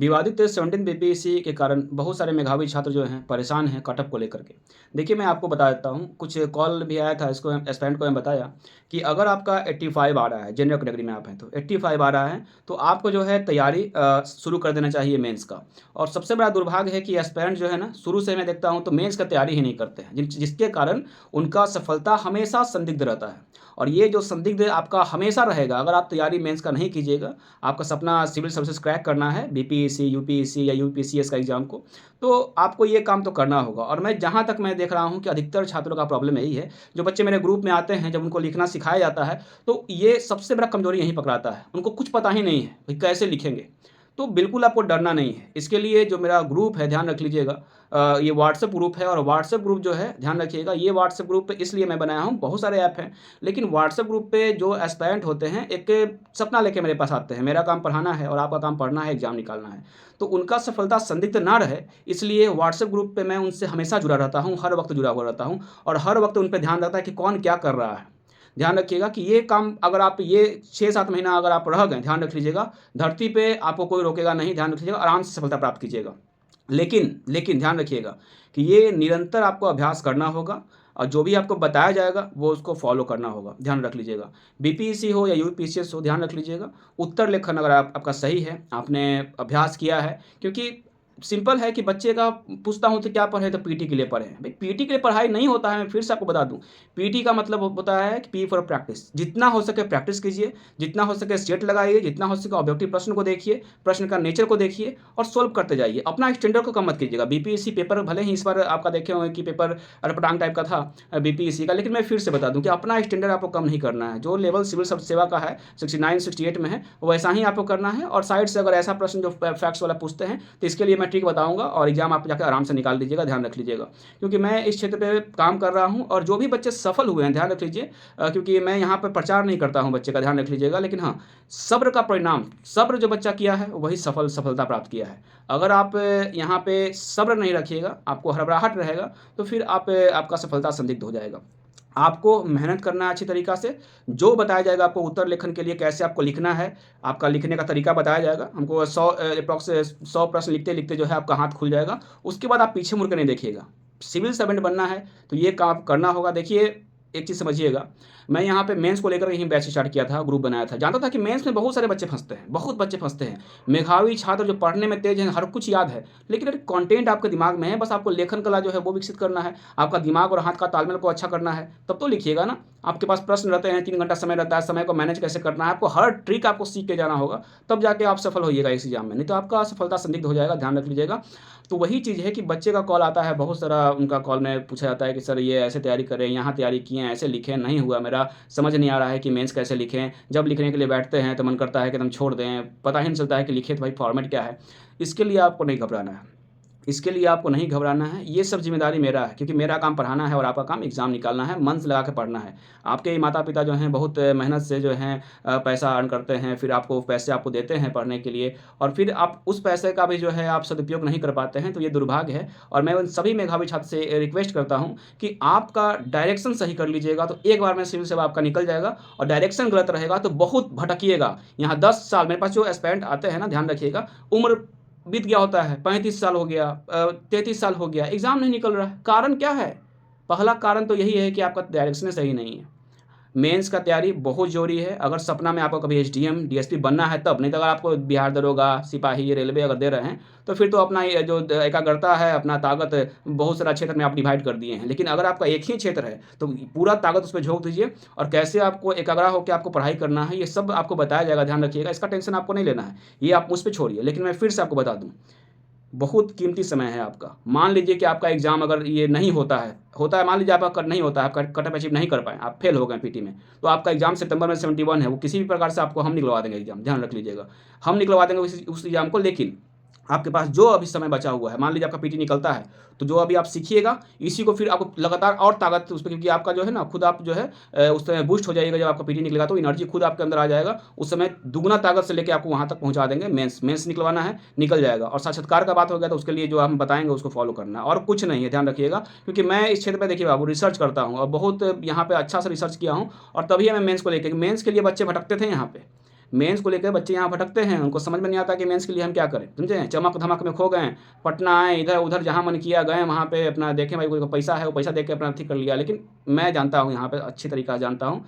विवादित 17 बीपीएससी के कारण बहुत सारे मेधावी छात्र जो हैं परेशान हैं कटअप को लेकर के। देखिए मैं आपको बता देता हूँ, कुछ कॉल भी आया था, इसको एस्पिरेंट को मैं बताया कि अगर आपका 85 आ रहा है, जनरल कैटेगरी में आप हैं तो 85 आ रहा है, तो आपको जो है तैयारी शुरू कर देना चाहिए मेंस का। और सबसे बड़ा दुर्भाग्य है कि एस्पिरेंट जो है ना, शुरू से मैं देखता हूँ तो मेंस का तैयारी ही नहीं करते हैं, जिसके कारण उनका सफलता हमेशा संदिग्ध रहता है। और ये जो संदिग्ध आपका हमेशा रहेगा अगर आप तैयारी मेंस का नहीं कीजिएगा। आपका सपना सिविल सर्विसेज क्रैक करना है, बीपीएससी, यूपीएससी या यूपीसीएस का एग्ज़ाम को, तो आपको ये काम तो करना होगा। और मैं जहाँ तक मैं देख रहा हूँ कि अधिकतर छात्रों का प्रॉब्लम यही है, जो बच्चे मेरे ग्रुप में आते हैं, जब उनको लिखना सिखाया जाता है, तो ये सबसे बड़ा कमज़ोरी यहीं पकड़ाता है। उनको कुछ पता ही नहीं है, भई कैसे लिखेंगे? तो बिल्कुल आपको डरना नहीं है। इसके लिए जो मेरा ग्रुप है, ध्यान रख लीजिएगा, ये व्हाट्सएप ग्रुप है। और व्हाट्सएप ग्रुप जो है, ध्यान रखिएगा, ये व्हाट्सएप ग्रुप इसलिए मैं बनाया हूँ, बहुत सारे ऐप हैं, लेकिन व्हाट्सएप ग्रुप पे जो एस्पायरेंट होते हैं, एक सपना लेके मेरे पास आते हैं। मेरा काम पढ़ाना है और आपका काम पढ़ना है, एग्ज़ाम निकालना है। तो उनका सफलता संदिग्ध ना रहे, इसलिए व्हाट्सएप ग्रुप पे मैं उनसे हमेशा जुड़ा रहता हूँ, हर वक़्त जुड़ा हुआ रहता हूँ और हर वक़्त उन पे ध्यान रहता है कि कौन क्या कर रहा है। ध्यान रखिएगा कि ये काम अगर आप ये 6-7 महीना अगर आप रह गए, ध्यान रख लीजिएगा, धरती पे आपको कोई रोकेगा नहीं, ध्यान रख लीजिएगा, आराम से सफलता प्राप्त कीजिएगा। लेकिन लेकिन ध्यान रखिएगा कि ये निरंतर आपको अभ्यास करना होगा और जो भी आपको बताया जाएगा, वो उसको फ़ॉलो करना होगा, ध्यान रख लीजिएगा। बीपीएससी हो या यूपीसीएस हो, ध्यान रख लीजिएगा, उत्तर लेखन अगर आपका सही है, आपने अभ्यास किया है, क्योंकि सिंपल है कि बच्चे का पूछता हूँ तो क्या पढ़े, तो पीटी के लिए पढ़े। भाई पीटी के लिए पढ़ाई नहीं होता है, मैं फिर से आपको बता दूँ, पीटी का मतलब होता है कि पी फॉर प्रैक्टिस। जितना हो सके प्रैक्टिस कीजिए, जितना हो सके सेट लगाइए, जितना हो सके ऑब्जेक्टिव प्रश्न को देखिए, प्रश्न का नेचर को देखिए और सोल्व करते जाइए। अपना स्टैंडर्ड को कम मत कीजिएगा। बीपीएससी पेपर भले ही इस बार आपका देखे होंगे कि पेपर अटपटांग टाइप का था बीपीएससी का, लेकिन मैं फिर से बता दूँ कि अपना स्टैंडर्ड आपको कम नहीं करना है। जो लेवल सिविल सब सेवा का है 69-68 में है, वैसा ही आपको करना है। और साइड से अगर ऐसा प्रश्न जो फैक्ट्स वाला पूछते हैं, तो इसके लिए मैं ट्रिक बताऊँगा और एग्ज़ाम आप जाकर आराम से निकाल दीजिएगा, ध्यान रख लीजिएगा। क्योंकि मैं इस क्षेत्र पे काम कर रहा हूँ और जो भी बच्चे सफल हुए हैं, ध्यान रख लीजिए, क्योंकि मैं यहाँ पे प्रचार नहीं करता हूँ बच्चे का, ध्यान रख लीजिएगा, लेकिन हाँ, सब्र का परिणाम, सब्र जो बच्चा किया है वही सफलता प्राप्त किया है। अगर आप यहाँ पे सब्र नहीं रखिएगा, आपको हड़बड़ाहट रहेगा, तो फिर आपका सफलता संदिग्ध हो जाएगा। आपको मेहनत करना है अच्छी तरीक़ा से, जो बताया जाएगा आपको उत्तर लेखन के लिए कैसे आपको लिखना है, आपका लिखने का तरीका बताया जाएगा। हमको 100 एप्रॉक्स 100 प्रश्न लिखते-लिखते जो है आपका हाथ खुल जाएगा। उसके बाद आप पीछे मुड़ के नहीं देखिएगा। सिविल सर्वेंट बनना है, तो ये काम करना होगा। देखिए, एक चीज़ समझिएगा, मैं यहाँ पे मेंस को लेकर यहीं बैच स्टार्ट किया था, ग्रुप बनाया था। जानता था कि मेंस में बहुत सारे बच्चे फँसते हैं, बहुत बच्चे फँसते हैं। मेधावी छात्र जो पढ़ने में तेज़ हैं, हर कुछ याद है, लेकिन अगर कंटेंट आपके दिमाग में है, बस आपको लेखन कला जो है वो विकसित करना है, आपका दिमाग और हाथ का तालमेल को अच्छा करना है, तब तो लिखिएगा ना। आपके पास प्रश्न रहते हैं, 3 घंटा समय रहता है, समय को मैनेज कैसे करना है, आपको हर ट्रिक आपको सीख के जाना होगा, तब जाके आप सफल होइएगा इस एग्ज़ाम में, नहीं तो आपका सफलता संदिग्ध हो जाएगा, ध्यान रख लीजिएगा। तो वही चीज़ है कि बच्चे का कॉल आता है, बहुत सारा उनका कॉल में पूछा जाता है कि सर ये ऐसे तैयारी करें, यहाँ तैयारी किए हैं, ऐसे लिखें, नहीं हुआ मेरा, समझ नहीं आ रहा है कि मेंस कैसे लिखें। जब लिखने के लिए बैठते हैं तो मन करता है कि एकदम छोड़ दें, पता ही नहीं चलता है कि लिखे तो भाई फॉर्मेट क्या है। इसके लिए आपको नहीं घबराना है। इसके लिए आपको नहीं घबराना है, ये सब ज़िम्मेदारी मेरा है, क्योंकि मेरा काम पढ़ाना है और आपका काम एग्ज़ाम निकालना है, मन से लगा के पढ़ना है। आपके माता-पिता जो हैं बहुत मेहनत से जो हैं पैसा अर्न करते हैं, फिर आपको पैसे आपको देते हैं पढ़ने के लिए और फिर आप उस पैसे का भी जो है आप सदुपयोग नहीं कर पाते हैं, तो ये दुर्भाग्य है। और मैं उन सभी मेधावी छात्र से रिक्वेस्ट करता हूँ कि आपका डायरेक्शन सही कर लीजिएगा, तो एक बार में सिविल सेवा आपका निकल जाएगा। और डायरेक्शन गलत रहेगा तो बहुत भटकिएगा। यहाँ 10 साल मेरे पास जो एस्पिरेंट आते हैं ना, ध्यान रखिएगा, उम्र बीत गया होता है, 35 साल हो गया, 33 साल हो गया, एग्ज़ाम नहीं निकल रहा है। कारण क्या है? पहला कारण तो यही है कि आपका डायरेक्शन सही नहीं है। मेंस का तैयारी बहुत ज़रूरी है। अगर सपना में आपको कभी एसडीएम, डीएसपी बनना है तब, नहीं तो अगर आपको बिहार दरोगा, सिपाही, रेलवे अगर दे रहे हैं, तो फिर तो अपना ये जो एकाग्रता है, अपना ताकत बहुत सारा क्षेत्र में आप डिवाइड कर दिए हैं। लेकिन अगर आपका एक ही क्षेत्र है, तो पूरा ताकत उसपे झोंक दीजिए और कैसे आपको एकाग्र होके आपको पढ़ाई करना है, ये सब आपको बताया जाएगा, ध्यान रखिएगा। इसका टेंशन आपको नहीं लेना है, ये आप मुझ पे छोड़िए। लेकिन मैं फिर से आपको बता दूँ, बहुत कीमती समय है आपका। मान लीजिए कि आपका एग्ज़ाम अगर ये नहीं होता है मान लीजिए आपका नहीं होता है, आपका कट ऑफ अचीव नहीं कर पाए, आप फेल हो गए पीटी में, तो आपका एग्ज़ाम सितंबर में 71 है, वो किसी भी प्रकार से आपको हम निकलवा देंगे एग्ज़ाम, ध्यान रख लीजिएगा। हम निकलवा देंगे उस एग्ज़ाम को, लेकिन आपके पास जो अभी समय बचा हुआ है, मान लीजिए आपका पीटी निकलता है, तो जो अभी आप सीखिएगा, इसी को फिर आपको लगातार और ताकत उसपे, क्योंकि आपका जो है ना खुद आप जो है उस समय बूस्ट हो जाइएगा। जब आपका पीटी निकलेगा तो एनर्जी खुद आपके अंदर आ जाएगा, उस समय दुगुना ताकत से लेके आपको वहाँ तक पहुँचा देंगे। मेंस निकलवाना है, निकल जाएगा। और साक्षात्कार का बात हो गया तो उसके लिए जो हम बताएँगे उसको फॉलो करना है और कुछ नहीं है, ध्यान रखिएगा। क्योंकि मैं इस क्षेत्र में देखिए बाबू रिसर्च करता हूँ और बहुत यहाँ पे अच्छा सा रिसर्च किया हूँ और तभी मैं मेंस को लेके, मेंस के लिए बच्चे भटकते थे यहाँ पे। मेंस को लेकर बच्चे यहाँ भटकते हैं, उनको समझ में नहीं आता कि मेंस के लिए हम क्या करें, समझे? चमक-धमक में खो गए हैं, पटना आए, इधर-उधर जहाँ मन किया गए, वहाँ पे अपना देखें भाई कोई को पैसा है, वो पैसा दे के अपना ठीक कर लिया। लेकिन मैं जानता हूँ यहाँ पे अच्छी तरीक़ा से जानता हूँ,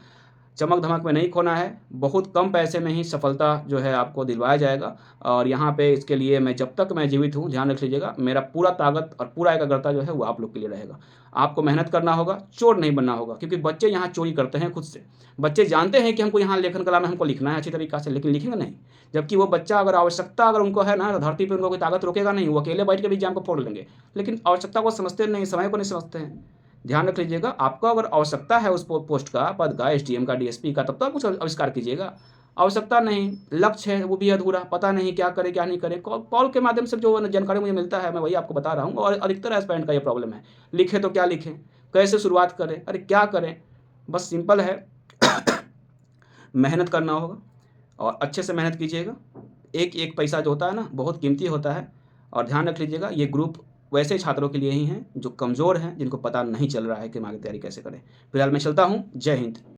चमक-धमक में नहीं खोना है, बहुत कम पैसे में ही सफलता जो है आपको दिलवाया जाएगा और यहाँ पे इसके लिए मैं जब तक मैं जीवित हूँ, ध्यान रख लीजिएगा, मेरा पूरा ताकत और पूरा एकाग्रता जो है वो आप लोग के लिए रहेगा। आपको मेहनत करना होगा, चोर नहीं बनना होगा क्योंकि बच्चे यहाँ चोरी करते हैं खुद से। बच्चे जानते हैं कि हमको यहाँ लेखन कला में हमको लिखना है अच्छी तरीक़ा से, लेकिन लिखेंगे नहीं। जबकि वो बच्चा अगर आवश्यकता अगर उनको है ना, धरती पे उनको कोई ताकत रोकेगा नहीं, वो अकेले बैठ के भी एग्ज़ाम को फोड़ लेंगे। लेकिन आवश्यकता को समझते नहीं, समय को नहीं समझते हैं। ध्यान रख लीजिएगा, आपको अगर आवश्यकता है उस पोस्ट का, पद का, एसडीएम का, डीएसपी का, तब तो आप उसका आविष्कार कीजिएगा। आवश्यकता नहीं, लक्ष्य है वो भी अधूरा, पता नहीं क्या करें, क्या नहीं करें। कॉल के माध्यम से जो जानकारी मुझे मिलता है, मैं वही आपको बता रहा हूँ और अधिकतर एस्पिरेंट का ये प्रॉब्लम है। लिखें तो क्या लिखें? कैसे शुरुआत करें? अरे क्या करें? बस सिंपल है मेहनत करना होगा और अच्छे से मेहनत कीजिएगा। एक-एक पैसा जो होता है ना, बहुत कीमती होता है और ध्यान रख लीजिएगा, ये ग्रुप वैसे छात्रों के लिए ही हैं जो कमज़ोर हैं, जिनको पता नहीं चल रहा है कि हम आगे तैयारी कैसे करें। फिलहाल मैं चलता हूँ। जय हिंद।